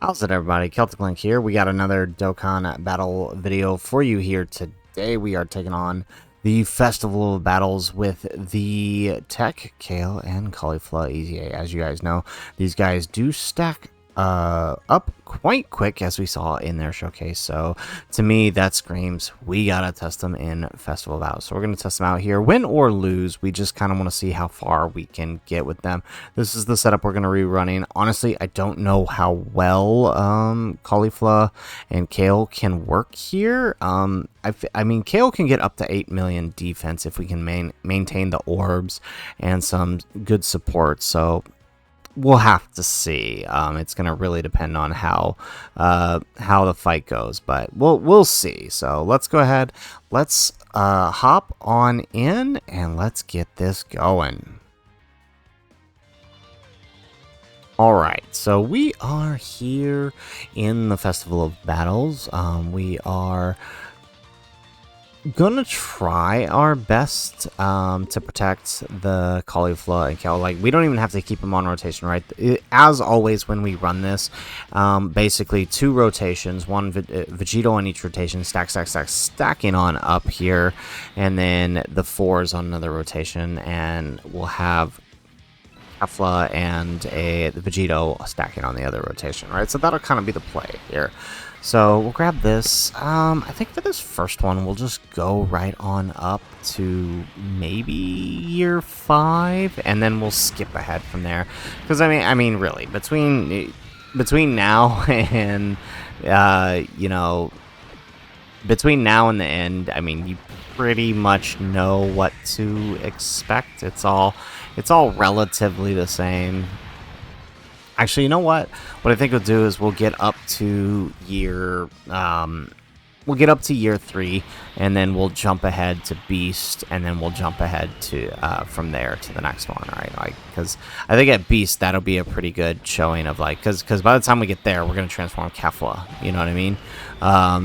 How's it, everybody? Celtic Link here. We got another Dokkan battle video for you here today. We are taking on the Festival of Battles with the Tech, Kale, and Caulifla EZA. As you guys know, these guys do stack up quite quick, as we saw in their showcase. So to me, that screams we gotta test them in Festival of Battles. So we're gonna test them out here, win or lose. We just kind of want to see how far we can get with them. This is the setup we're gonna be running. Honestly, I don't know how well Caulifla and Kale can work here. I mean, Kale can get up to 8 million defense if we can maintain the orbs and some good support. So we'll have to see. It's going to really depend on how the fight goes, but we'll see. So let's go ahead. Let's hop on in and let's get this going. All right, so we are here in the Festival of Battles. We are gonna try our best to protect the Caulifla and Kale. Like, we don't even have to keep them on rotation, right? As always, when we run this, basically 2 rotations, one Vegito on each rotation, stacking on up here, and then the 4s on another rotation, and we'll have Kefla and the Vegito stacking on the other rotation, right? So that'll kind of be the play here. So we'll grab this. I think for this first one, we'll just go right on up to maybe year 5, and then we'll skip ahead from there. Because I mean, really, between now and between now and the end, I mean, you pretty much know what to expect. It's all relatively the same. Actually, you know what? What I think we'll do is we'll get up to year 3, and then we'll jump ahead to Beast, and then we'll jump ahead to from there to the next one, right? Like, because I think at Beast that'll be a pretty good showing of, like, because by the time we get there, we're gonna transform Kefla. You know what I mean?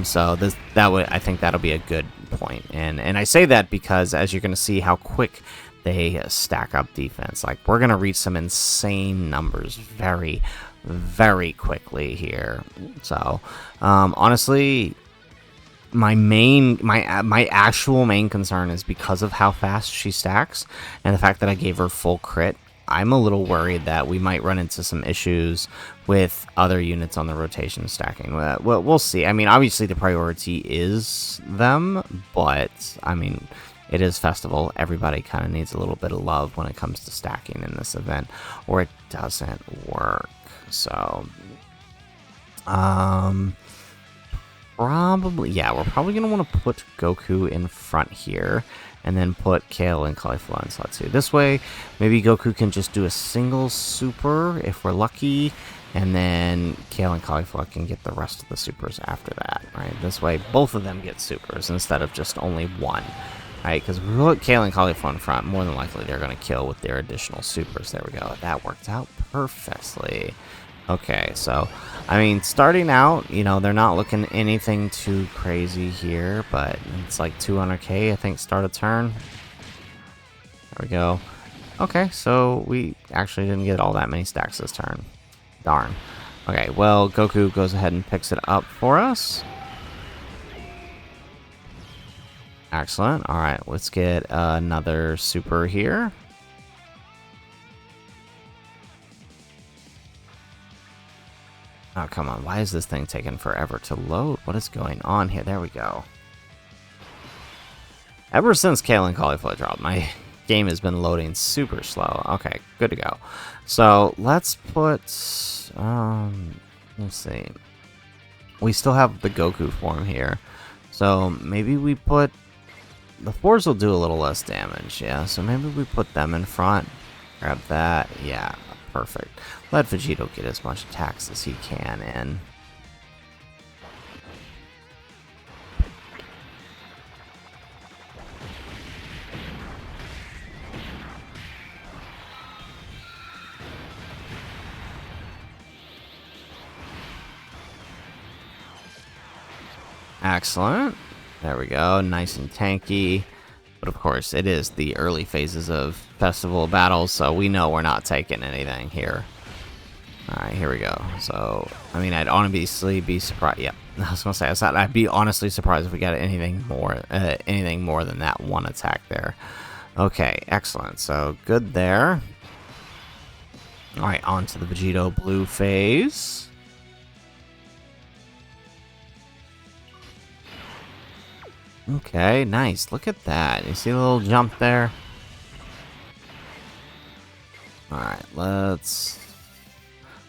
So I think that'll be a good point, and I say that because as you're gonna see how quick they stack up defense. Like, we're gonna reach some insane numbers very, very quickly here. So honestly, my actual main concern is because of how fast she stacks and the fact that I gave her full crit. I'm a little worried that we might run into some issues with other units on the rotation stacking. Well, we'll see. I mean, obviously the priority is them, but I mean, it is Festival. Everybody kind of needs a little bit of love when it comes to stacking in this event, or it doesn't work. So, probably, yeah, we're probably going to want to put Goku in front here, and then put Kale and Caulifla in slot 2. This way, maybe Goku can just do a single super if we're lucky, and then Kale and Caulifla can get the rest of the supers after that, right? This way, both of them get supers instead of just only one. Right, because if we put Kale and Caulifla in front, more than likely they're going to kill with their additional supers. There we go. That worked out perfectly. Okay, so, I mean, starting out, you know, they're not looking anything too crazy here, but it's like 200k, I think, start a turn. There we go. Okay, so we actually didn't get all that many stacks this turn. Darn. Okay, well, Goku goes ahead and picks it up for us. Excellent. All right, let's get another super here. Oh, come on. Why is this thing taking forever to load? What is going on here? There we go. Ever since Kale and Caulifla dropped, my game has been loading super slow. Okay, good to go. So let's put... let's see. We still have the Goku form here. So maybe we put... The 4s will do a little less damage, yeah, so maybe we put them in front. Grab that, yeah, perfect. Let Vegito get as much attacks as he can in. Excellent. There we go, nice and tanky. But of course, it is the early phases of Festival Battles, so we know we're not taking anything here. Alright, here we go. So, I mean, I'd honestly be surprised. Yep, I was gonna say, I'd be honestly surprised if we got anything more than that one attack there. Okay, excellent. So, good there. Alright, on to the Vegito blue phase. Okay, nice. Look at that. You see the little jump there? Alright, let's...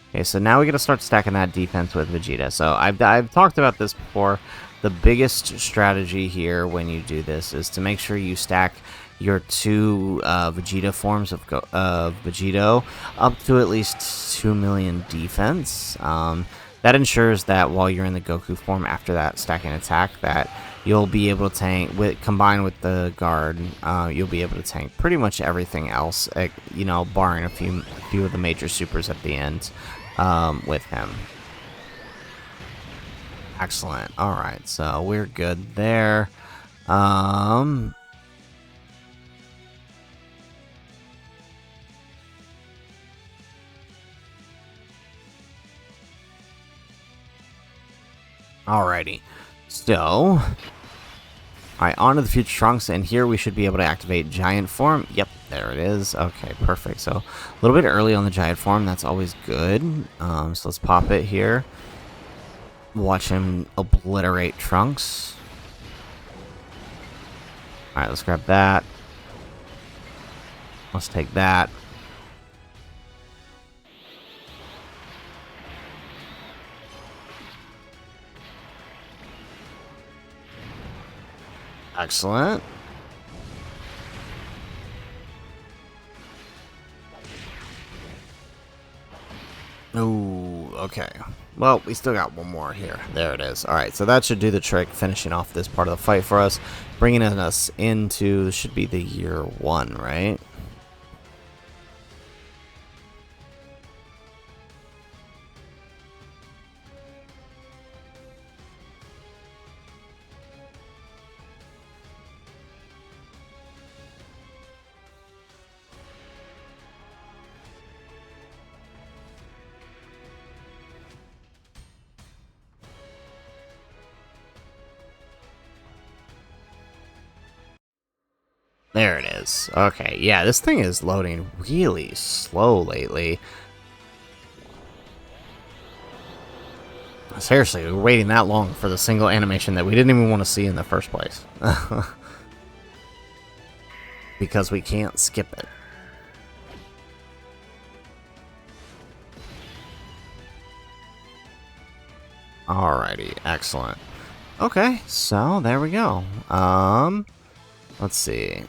Okay, so now we gotta start stacking that defense with Vegeta. So I've talked about this before. The biggest strategy here when you do this is to make sure you stack your two Vegeta forms of Vegito up to at least 2 million defense. That ensures that while you're in the Goku form after that stacking attack, that you'll be able to tank, combined with the guard, you'll be able to tank pretty much everything else, you know, barring a few of the major supers at the end with him. Excellent. All right, so we're good there. Alrighty. So, alright, on to the future Trunks, and here we should be able to activate Giant Form. Yep, there it is. Okay, perfect. So, a little bit early on the Giant Form, that's always good. So let's pop it here. Watch him obliterate Trunks. Alright, let's grab that. Let's take that. Excellent. Ooh, okay. Well, we still got one more here. There it is. Alright, so that should do the trick, finishing off this part of the fight for us. Bringing us into, this should be the year 1, right? There it is. Okay, yeah, this thing is loading really slow lately. Seriously, we were waiting that long for the single animation that we didn't even want to see in the first place. Because we can't skip it. Alrighty, excellent. Okay, so there we go. Let's see.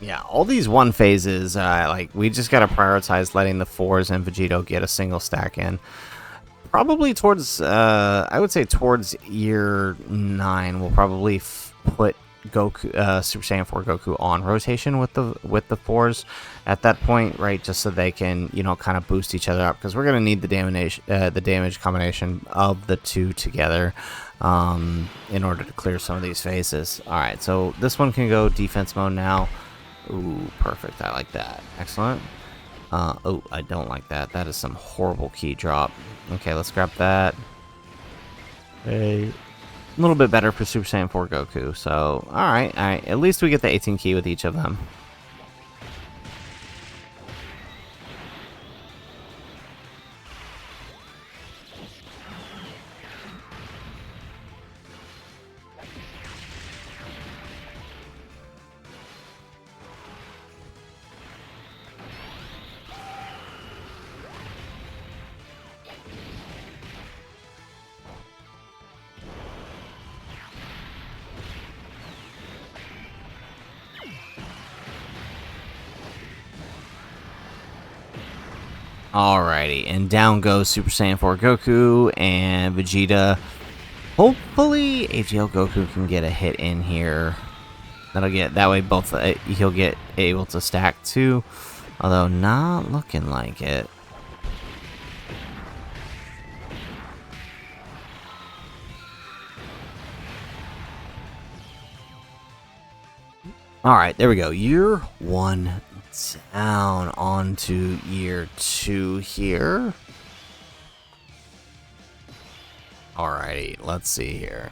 Yeah, all these one phases, like, we just gotta prioritize letting the 4s and Vegito get a single stack in. Probably towards, I would say towards year 9, we'll probably put Goku, Super Saiyan 4 Goku on rotation with the 4s at that point, right? Just so they can, you know, kind of boost each other up, because we're gonna need the damage combination of the two together in order to clear some of these phases. All right, so this one can go defense mode now. Ooh, perfect. I like that. Excellent. Oh, I don't like that. That is some horrible key drop. Okay, let's grab that. A little bit better for Super Saiyan 4 Goku. So, alright, alright. At least we get the 18 key with each of them. Alrighty, and down goes Super Saiyan 4 Goku and Vegeta. Hopefully, AGL Goku can get a hit in here. That way both he'll get able to stack too, although not looking like it. Alright, there we go. Year 1 down onto year 2 here. Alrighty, let's see here.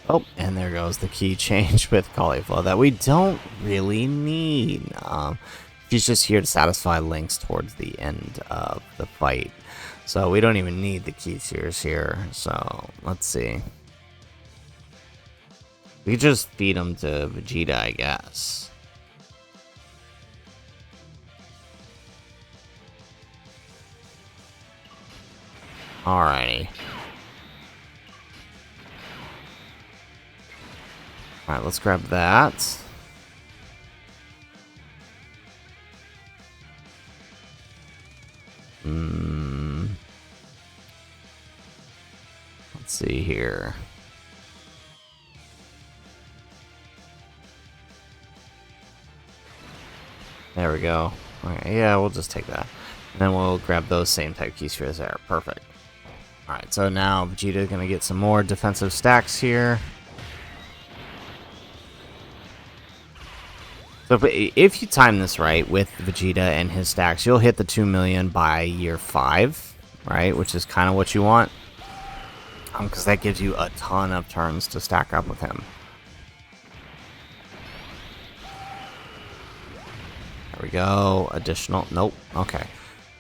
Oh, and there goes the key change with Caulifla that we don't really need. She's just here to satisfy links towards the end of the fight. So we don't even need the key tiers here. So let's see. We could just feed them to Vegeta, I guess. Alrighty. Alright, let's grab that. Let's see here. There we go. Okay, yeah, we'll just take that. And then we'll grab those same type keys for there. Perfect. Alright, so now Vegeta's gonna get some more defensive stacks here. So if you time this right with Vegeta and his stacks, you'll hit the 2 million by year 5, right? Which is kind of what you want. Because that gives you a ton of turns to stack up with him. There we go. Additional. Nope. Okay.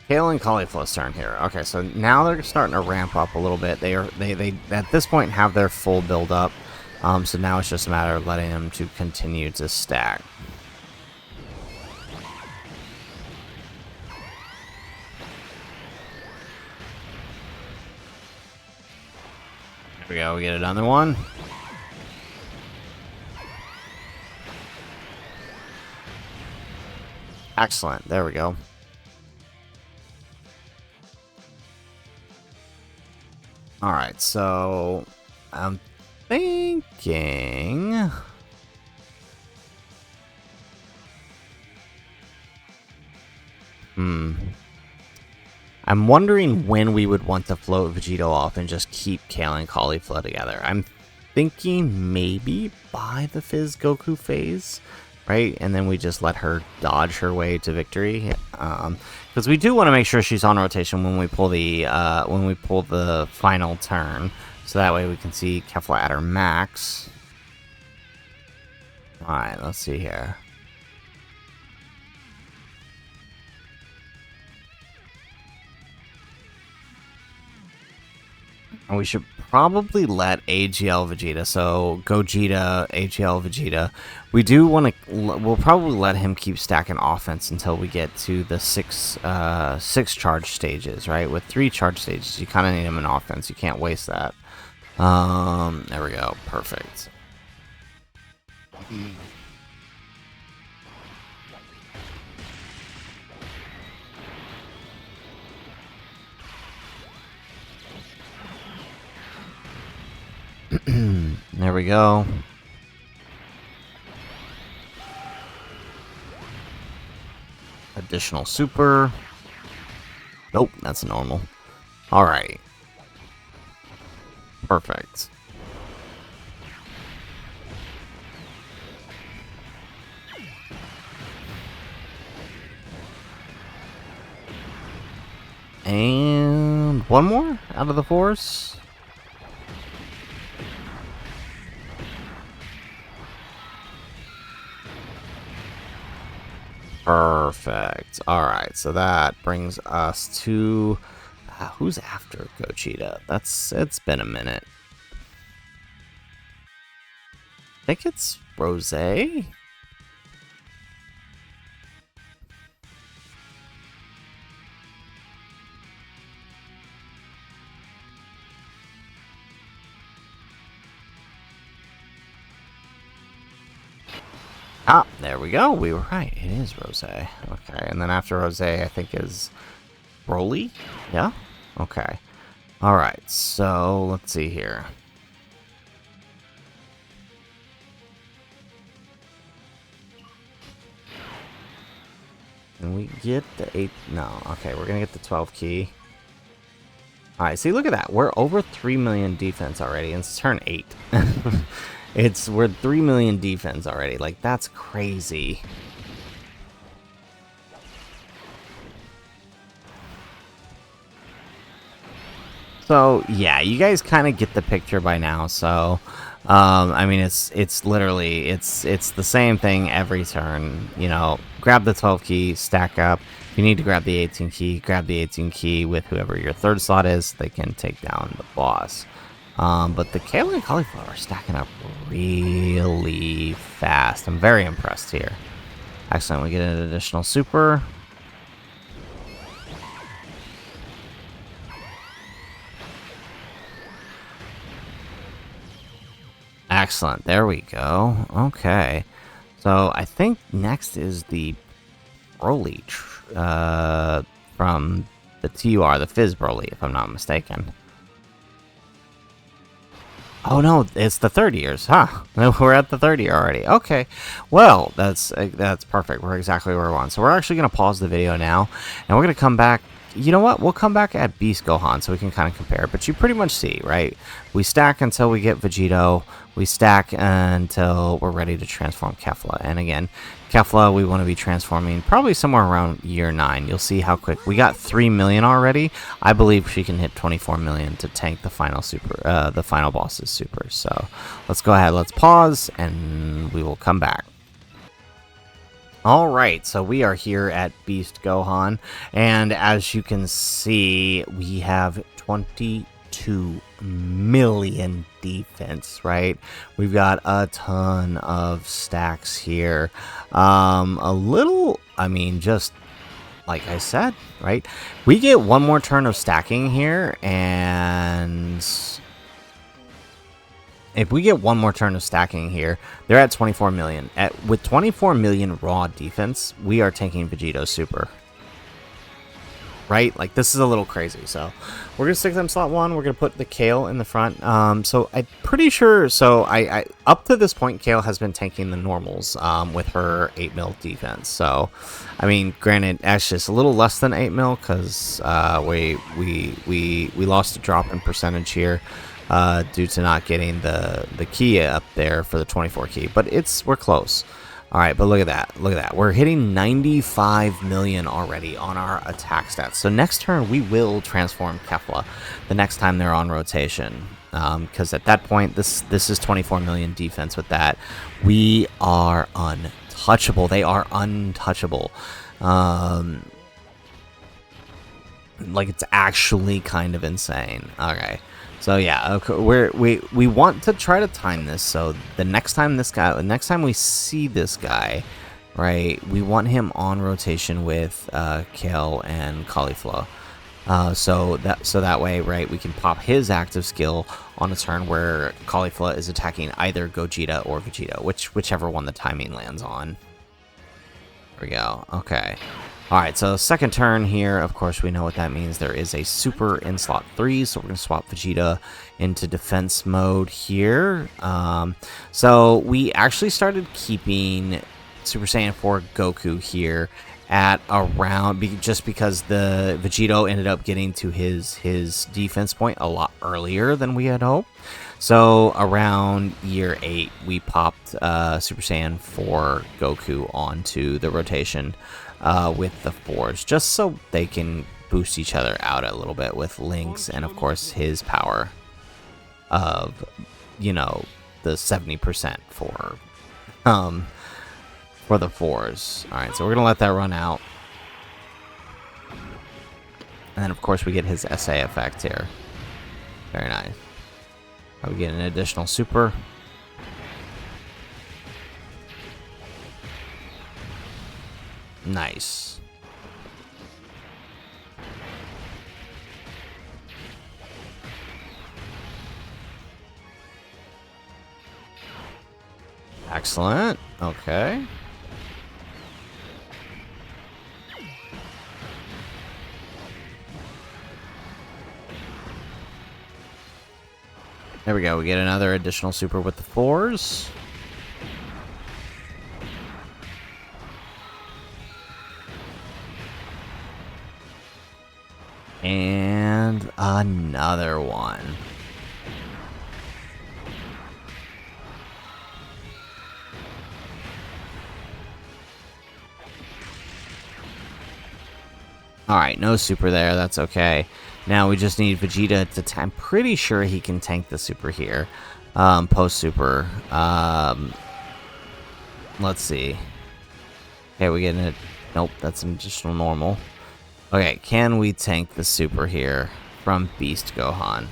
Kale and Caulifla's turn here. Okay, so now they're starting to ramp up a little bit. They at this point have their full build up. So now it's just a matter of letting them to continue to stack. There we go. We get another one. Excellent. There we go. Alright, so I'm thinking... I'm wondering when we would want to float Vegeta off and just keep Kale and Caulifla together. I'm thinking maybe by the Fizz Goku phase, right? And then we just let her dodge her way to victory. Because we do want to make sure she's on rotation when we pull the final turn, so that way we can see Kefla at her max. All right, let's see here. And we should probably let AGL Vegeta, so Gogeta, AGL Vegeta. We do want to, we'll probably let him keep stacking offense until we get to the six charge stages, right? With 3 charge stages, you kind of need him in offense. You can't waste that. There we go. Perfect. There we go. Additional super. Nope, that's normal. Alright. Perfect. And one more out of the force. Perfect. Alright, so that brings us to... who's after Gogeta? It's been a minute. I think it's Rose? Ah, there we go. We were right. It is Rose. Okay, and then after Rose, I think is Broly? Yeah? Okay. Alright, so let's see here. Can we get the 8? No. Okay, we're gonna get the 12 key. Alright, see, look at that. We're over 3 million defense already, and it's turn 8. We're 3 million defense already. Like, that's crazy. So yeah, you guys kind of get the picture by now. So, I mean, it's literally it's the same thing every turn. You know, grab the 12 key, stack up. If you need to grab the 18 key, grab the 18 key with whoever your third slot is. They can take down the boss. But the kale and cauliflower are stacking up really fast. I'm very impressed here. Excellent. We get an additional super. Excellent. There we go. Okay. So I think next is the Broly from the TUR, the Fizz Broly, if I'm not mistaken. Oh no, it's the 3rd years, huh? We're at the 3rd year already. Okay, well, that's perfect. We're exactly where we want. So we're actually going to pause the video now, and we're going to come back. You know what? We'll come back at Beast Gohan so we can kind of compare. But you pretty much see, right? We stack until we get Vegito. We stack until we're ready to transform Kefla. And again, Kefla, we want to be transforming probably somewhere around year 9. You'll see how quick. We got 3 million already. I believe she can hit 24 million to tank the final super, the final boss's super. So let's go ahead. Let's pause, and we will come back. Alright, so we are here at Beast Gohan, and as you can see, we have 22 million defense, right? We've got a ton of stacks here. A little, I mean, just like I said, right? We get one more turn of stacking here, and if we get one more turn of stacking here, they're at 24 million. With 24 million raw defense, we are taking Vegito's super. Right? Like, this is a little crazy. So, we're going to stick them slot 1. We're going to put the Kale in the front. So, I'm pretty sure... So, I up to this point, Kale has been tanking the normals with her 8 mil defense. So, I mean, granted, that's just a little less than 8 mil because we lost a drop in percentage here. Due to not getting the key up there for the 24 key, but we're close. All right, but look at that, we're hitting 95 million already on our attack stats. So next turn we will transform Kefla the next time they're on rotation, because at that point this is 24 million defense. With that, we are untouchable. They are untouchable. Like, it's actually kind of insane. Okay. So yeah, okay, we want to try to time this. So the next time we see this guy, right, we want him on rotation with Kale and Cauliflower. So that way, right, we can pop his active skill on a turn where Cauliflower is attacking either Gogeta or Vegeta, whichever one the timing lands on. There we go. Okay. Alright, so second turn here, of course we know what that means. There is a super in slot 3, so we're going to swap Vegeta into defense mode here. So we actually started keeping Super Saiyan 4 Goku here at around, just because the Vegito ended up getting to his defense point a lot earlier than we had hoped. So around year 8, we popped Super Saiyan 4 Goku onto the rotation with the 4s, just so they can boost each other out a little bit with Link's and of course his power of, you know, the 70% for the 4s. Alright, so we're gonna let that run out. And then of course we get his SA effect here. Very nice. We get an additional super. Nice. Excellent. Okay. There we go. We get another additional super with the 4s. And another one. Alright, no super there. That's okay. Now we just need Vegeta to... I'm pretty sure he can tank the super here. Post-super. Let's see. Okay, we getting it. Nope, that's an additional normal. Okay, can we tank the super here from Beast Gohan?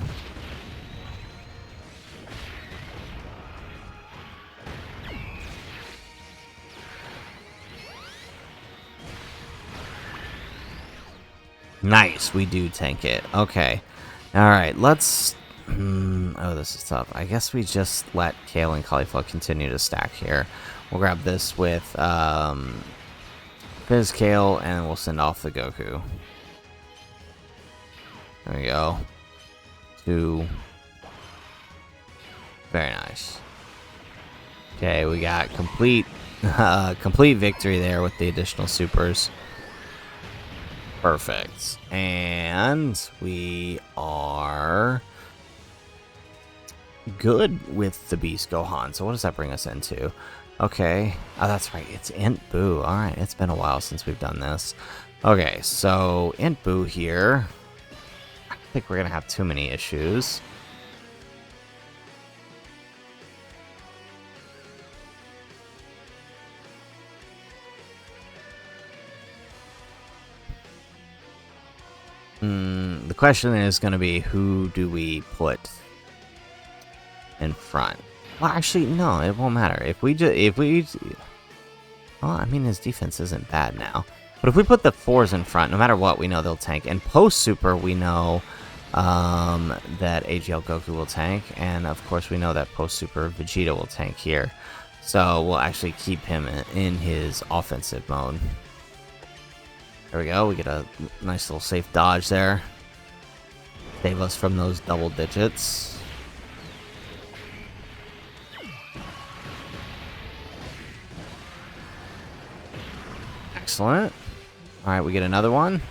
Nice, we do tank it. Okay. Alright, let's... oh, this is tough. I guess we just let Kale and Cauliflower continue to stack here. We'll grab this with Fizz Kale, and we'll send off the Goku. There we go. 2. Very nice. Okay, we got complete victory there with the additional supers. Perfect. And we are good with the Beast Gohan. So what does that bring us into? Okay. Oh, that's right. It's Int Boo. Alright, it's been a while since we've done this. Okay, so Int Boo here. I don't think we're going to have too many issues. The question is going to be, who do we put in front? Well, actually, no, it won't matter. Well, I mean, his defense isn't bad now. But if we put the 4s in front, no matter what, we know they'll tank. And post-super, we know that AGL Goku will tank. And, of course, we know that post-super Vegeta will tank here. So we'll actually keep him in his offensive mode. There we go. We get a nice little safe dodge there. Save us from those double digits. Excellent. Alright, we get another one.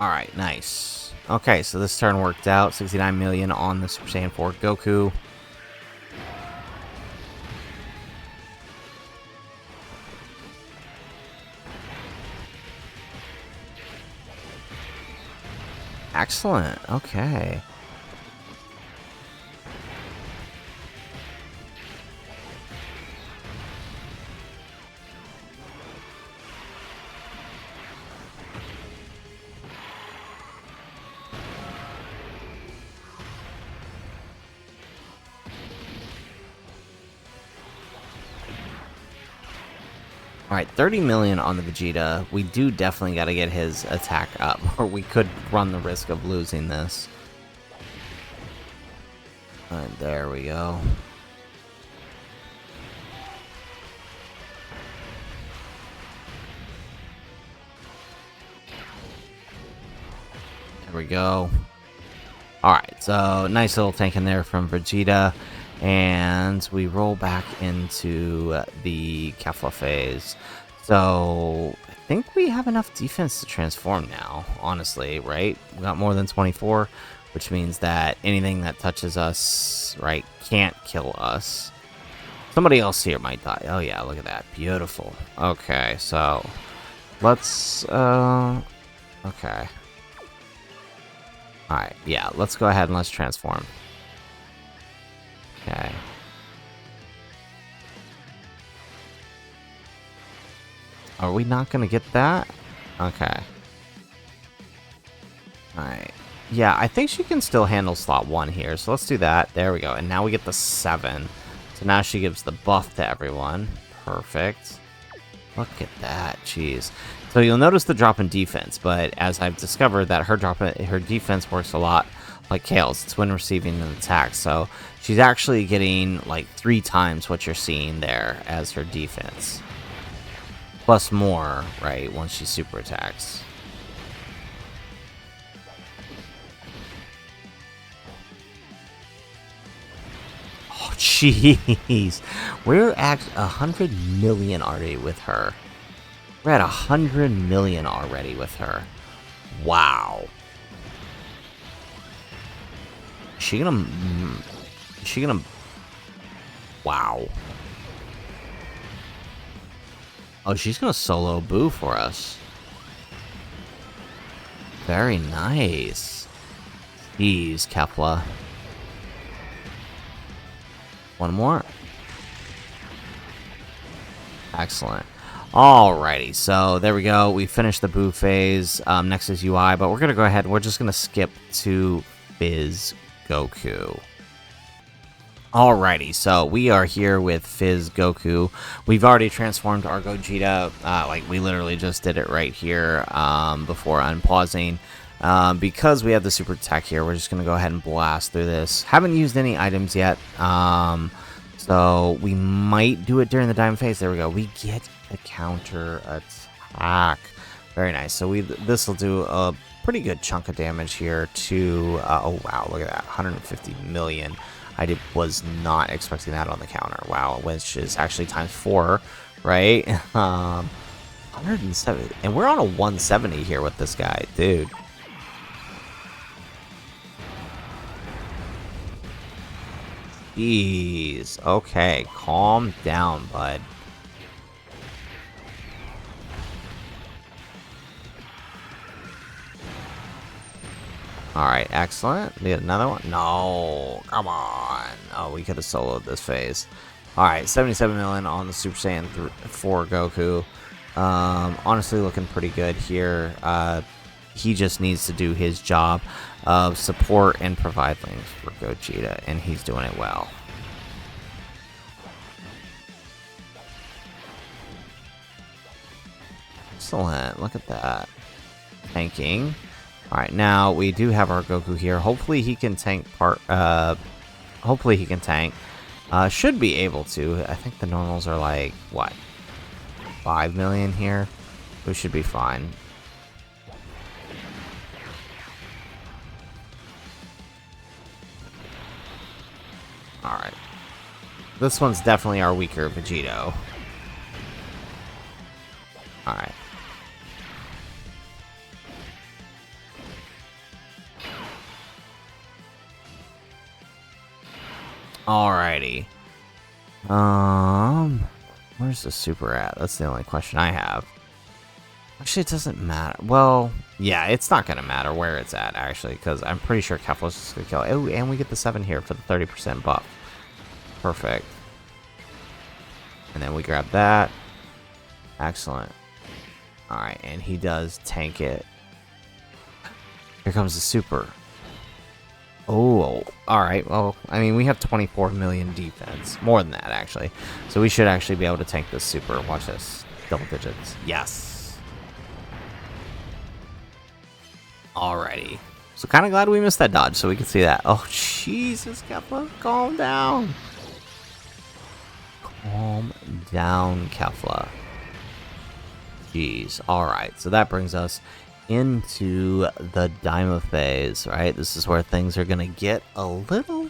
Alright, nice. Okay, so this turn worked out. 69 million on the Super Saiyan 4 Goku. Excellent. Okay. Alright, 30 million on the Vegeta. We do definitely got to get his attack up, or we could run the risk of losing this. Alright, there we go. There we go. Alright, so nice little tank in there from Vegeta. And we roll back into the Kefla phase. So I think we have enough defense to transform now, honestly, right? We got more than 24, which means that anything that touches us, right, can't kill us. Somebody else here might die. Oh yeah, look at that. Beautiful. Okay, so let's okay. Alright, yeah, let's go ahead and let's transform. Okay. Are we not going to get that? Okay. Alright. Yeah, I think she can still handle slot 1 here, so let's do that. There we go. And now we get the 7. So now she gives the buff to everyone. Perfect. Look at that. Jeez. So you'll notice the drop in defense, but as I've discovered that her defense works a lot like Kale's. It's when receiving an attack. So she's actually getting like 3 times what you're seeing there as her defense. Plus more, right, once she super attacks. jeez. We're at 100 million already with her. We're at 100 million already with her. Wow. Is she gonna... Is she gonna... Wow. Oh, she's gonna solo Boo for us. Very nice. Jeez, Kefla. One more. Excellent. Alrighty, so there we go. We finished the Boo phase. Next is UI, but we're gonna go ahead. We're just gonna skip to Fizz Goku. Alrighty, so we are here with Fizz Goku. We've already transformed our Gogeta. Like we literally just did it right here before unpausing. Because we have the super tech here, we're just gonna go ahead and blast through this. Haven't used any items yet. So we might do it during the diamond phase. There we go. We get the counter attack. Very nice. So this will do a pretty good chunk of damage here to oh wow, look at that, 150 million. I was not expecting that on the counter. Wow, which is actually times 4, right? 170, and we're on a 170 here with this guy, dude. Jeez. Okay, calm down, bud. Alright, excellent. Need another one? No, come on. Oh, we could have soloed this phase. Alright, 77 million on the Super Saiyan 4 Goku. Honestly, looking pretty good here. He just needs to do his job of support and provide things for Gogeta, and he's doing it well. Excellent. Look at that. Tanking. Alright, now we do have our Goku here. Hopefully he can tank hopefully he can tank. Should be able to. I think the normals are like, what? 5 million here? We should be fine. Alright. This one's definitely our weaker Vegito. Alright. Alrighty. Where's the super at? That's the only question I have. Actually, it doesn't matter. Well, yeah, it's not gonna matter where it's at, actually, because I'm pretty sure Kefla's just gonna kill it. Oh, and we get the 7 here for the 30% buff. Perfect. And then we grab that. Excellent. Alright, and he does tank it. Here comes the super. Oh, alright. Well, I mean, we have 24 million defense. More than that, actually. So we should actually be able to tank this super. Watch this. Double digits. Yes. Alrighty. So kind of glad we missed that dodge so we can see that. Oh, Jesus, Kefla. Calm down. Calm down, Kefla. Jeez. Alright, so that brings us into the Daima phase, right? This is where things are going to get a little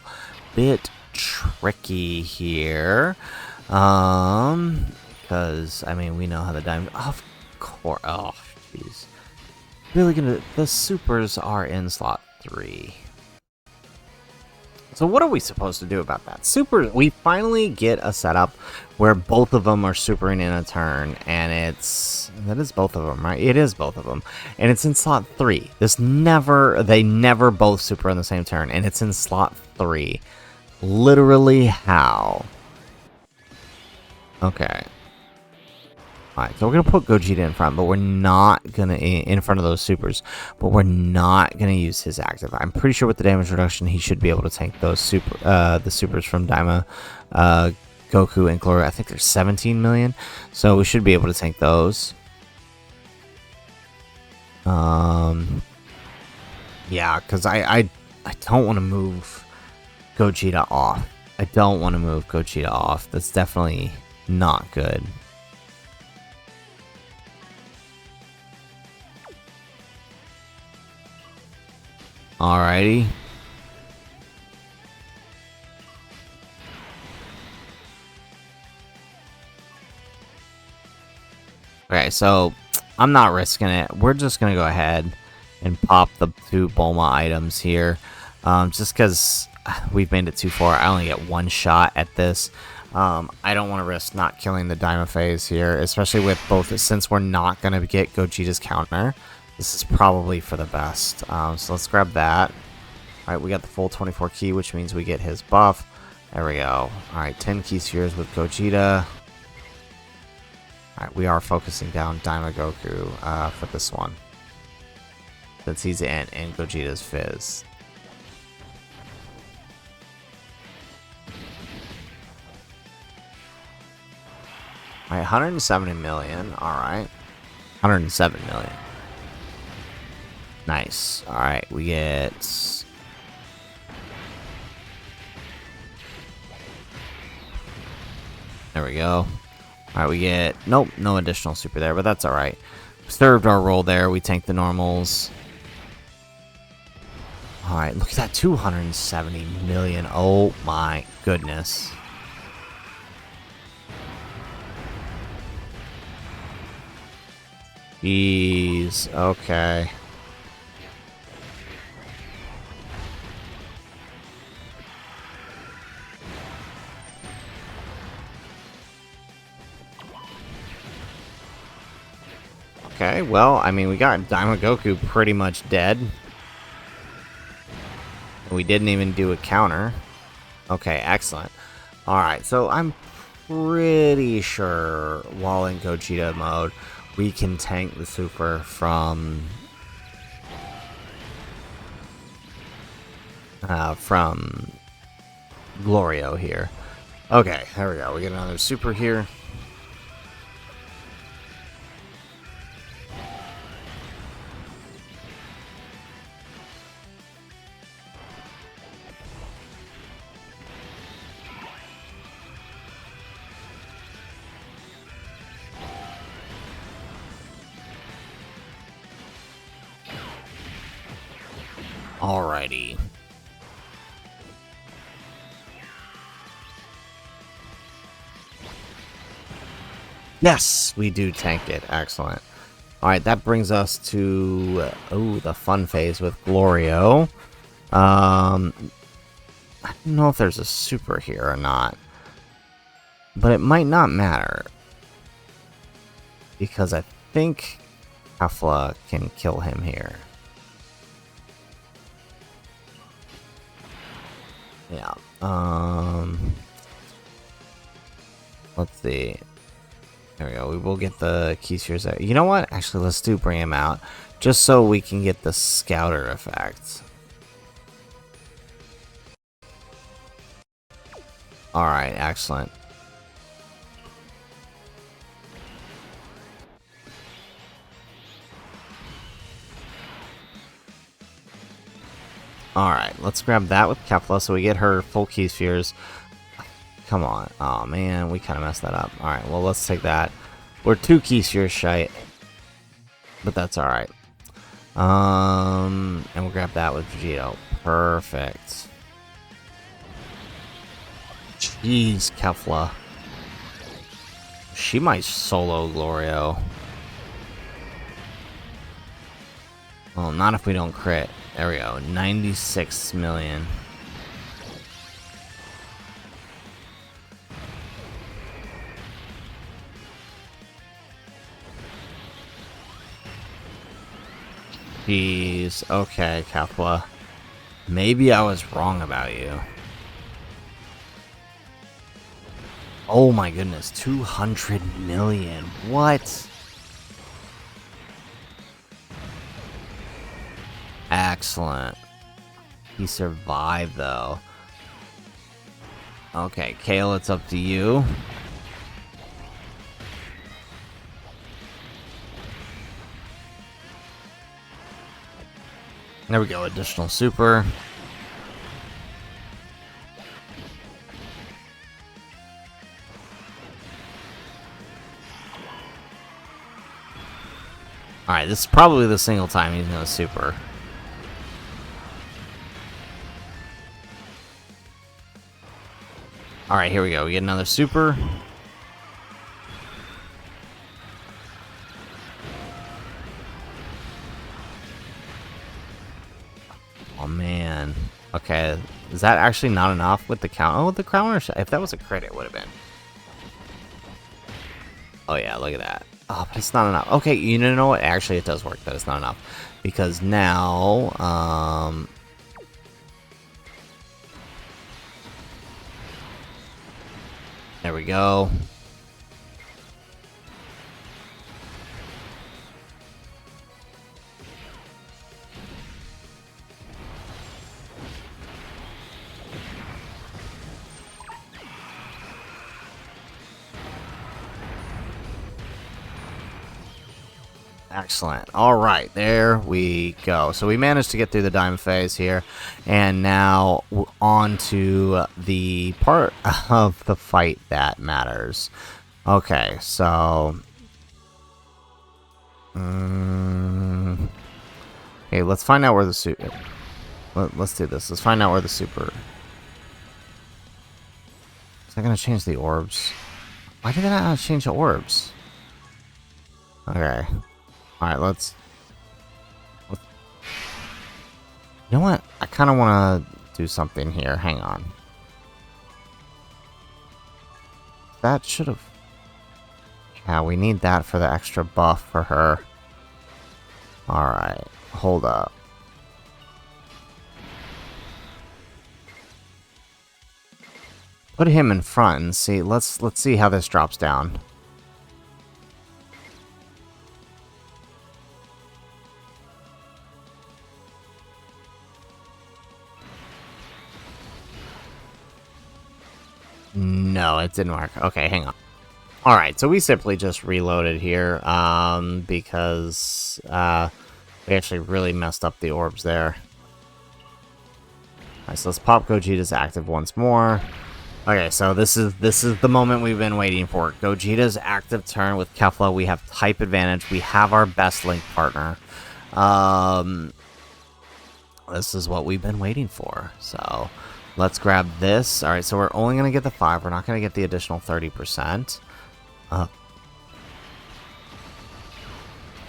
bit tricky here. Because, I mean, we know how the Daima... Of course. Oh, jeez. Really gonna... The supers are in slot 3. So what are we supposed to do about that? Super, we finally get a setup where both of them are supering in a turn, and that is both of them, right? It is both of them, and it's in slot 3. They never both super in the same turn, and it's in slot 3. Literally how? Okay. Alright, so we're going to put Gogeta in front, but we're not going to, in front of those supers, but we're not going to use his active. I'm pretty sure with the damage reduction, he should be able to tank those the supers from Daima, Goku, and Glory. I think there's 17 million, so we should be able to tank those. Yeah, because I don't want to move Gogeta off. I don't want to move Gogeta off. That's definitely not good. Alrighty. Okay, so I'm not risking it. We're just going to go ahead and pop the 2 Bulma items here. Just because we've made it too far. I only get 1 shot at this. I don't want to risk not killing the Daima phase here, especially with both, since we're not going to get Gogeta's counter. This is probably for the best. So let's grab that. Alright, we got the full 24 key, which means we get his buff. There we go. Alright, 10 key spheres with Gogeta. Alright, we are focusing down Daima Goku for this one, since he's in Gogeta's Fizz. Alright, 170 million. Alright. 107 million. Nice. Alright, we get... There we go. Alright, we get... Nope, no additional super there, but that's alright. Served our role there. We tanked the normals. Alright, look at that. 270 million. Oh my goodness. Jeez. Okay. Okay, well, I mean, we got Daima Goku pretty much dead. We didn't even do a counter. Okay, excellent. Alright, so I'm pretty sure while in Gogeta mode, we can tank the super from Glorio here. Okay, there we go. We get another super here. Alrighty. Yes, we do tank it. Excellent. Alright, that brings us to the fun phase with Glorio. I don't know if there's a super here or not, but it might not matter, because I think Kefla can kill him here. Yeah. Let's see. There we go. We will get the key spheres out. You know what? Actually, let's bring him out, just so we can get the scouter effect. Alright, excellent. Alright, let's grab that with Kefla so we get her full key spheres. Come on. Oh man, we kind of messed that up. Alright, well, let's take that. We're 2 key spheres shy, but that's alright. And we'll grab that with Vegito. Perfect. Jeez, Kefla. She might solo Glorio. Well, not if we don't crit. There we go. 96 million. Jeez. Okay, Kefla. Maybe I was wrong about you. Oh my goodness. 200 million. What? Excellent. He survived, though. Okay, Kale, it's up to you. There we go, additional super. Alright, this is probably the single time he's gonna super. Alright, here we go. We get another super. Okay, is that actually not enough with the count? Oh, the counter shot. If that was a crit, it would have been. Oh yeah, look at that. Oh, but it's not enough. Okay, you know what? Actually, it does work that it's not enough. Because now, there we go. Excellent. All right, there we go. So we managed to get through the diamond phase here, and now on to the part of the fight that matters. Okay, so okay, let's find out where the super. Let's do this. Let's find out where the super. Is that gonna change the orbs? Why did that not change the orbs? Okay. Alright, let's... You know what? I kind of want to do something here. Hang on. That should have... Yeah, we need that for the extra buff for her. Alright, hold up. Put him in front and see. Let's see how this drops down. No, it didn't work. Okay, hang on. Alright, so we simply just reloaded here, because, we actually really messed up the orbs there. Alright, so let's pop Gogeta's active once more. Okay, so this is the moment we've been waiting for. Gogeta's active turn with Kefla. We have type advantage. We have our best link partner. This is what we've been waiting for. So let's grab this. All right, so we're only going to get the 5. We're not going to get the additional 30%.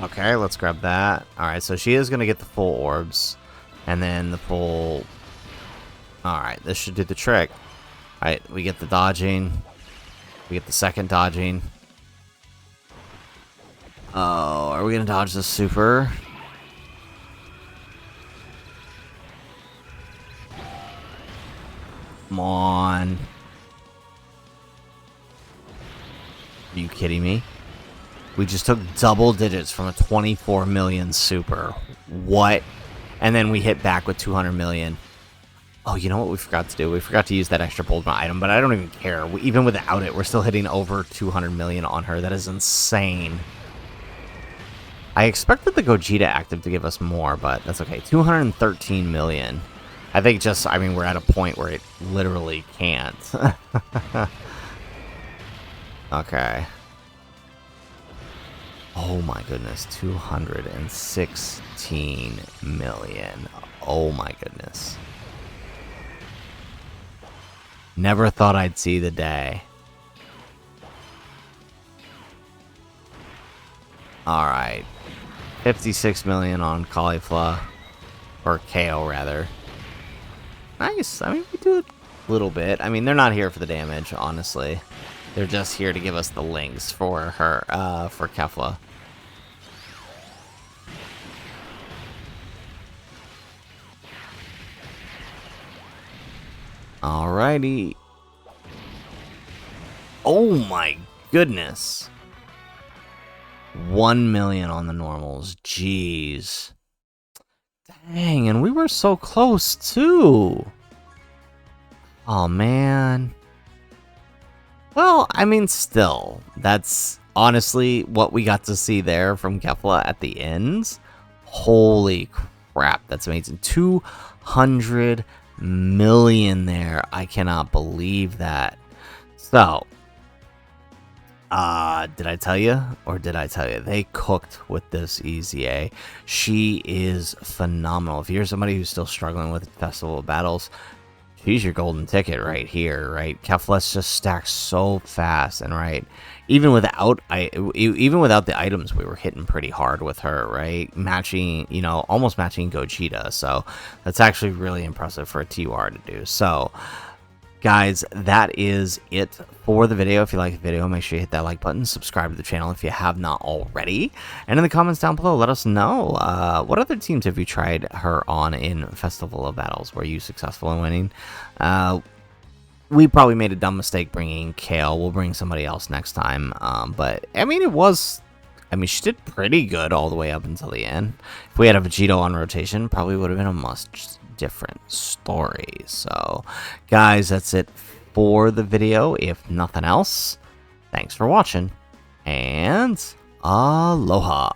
Okay, let's grab that. All right, so she is going to get the full orbs. And then the full... All right, this should do the trick. Alright, we get the dodging. We get the second dodging. Oh, are we gonna dodge the super? Come on. Are you kidding me? We just took double digits from a 24 million super. What? And then we hit back with 200 million. Oh, you know what we forgot to do? We forgot to use that extra bold item, but I don't even care. Even without it, we're still hitting over 200 million on her. That is insane. I expected the Gogeta active to give us more, but that's okay. 213 million. I think just, I mean, we're at a point where it literally can't. Okay. Oh my goodness, 216 million. Oh my goodness. Never thought I'd see the day. Alright. 56 million on Caulifla. Or KO, rather. Nice. I mean, we do a little bit. I mean, they're not here for the damage, honestly. They're just here to give us the links for her, for Kefla. Alrighty. Oh my goodness. 1 million on the normals. Jeez. Dang, and we were so close too. Oh man. Well, I mean, still, that's honestly what we got to see there from Kefla at the end. Holy crap, that's amazing. 200 million there. I cannot believe that. So, did I tell you? Or did I tell you? They cooked with this EZA. She is phenomenal. If you're somebody who's still struggling with Festival of Battles, she's your golden ticket right here, right? Kefla's just stacks so fast, and right, even without the items, we were hitting pretty hard with her, right? Matching, you know, almost matching Gogeta. So that's actually really impressive for a TUR to do. So guys, that is it for the video. If you like the video, make sure you hit that like button, subscribe to the channel if you have not already, and in the comments down below, let us know what other teams have you tried her on in Festival of Battles. Were you successful in winning? We probably made a dumb mistake bringing Kale. We'll bring somebody else next time. But I mean, she did pretty good all the way up until the end. If we had a Vegito on rotation, probably would have been a much different story. So guys, that's it for the video. If nothing else, thanks for watching, and aloha.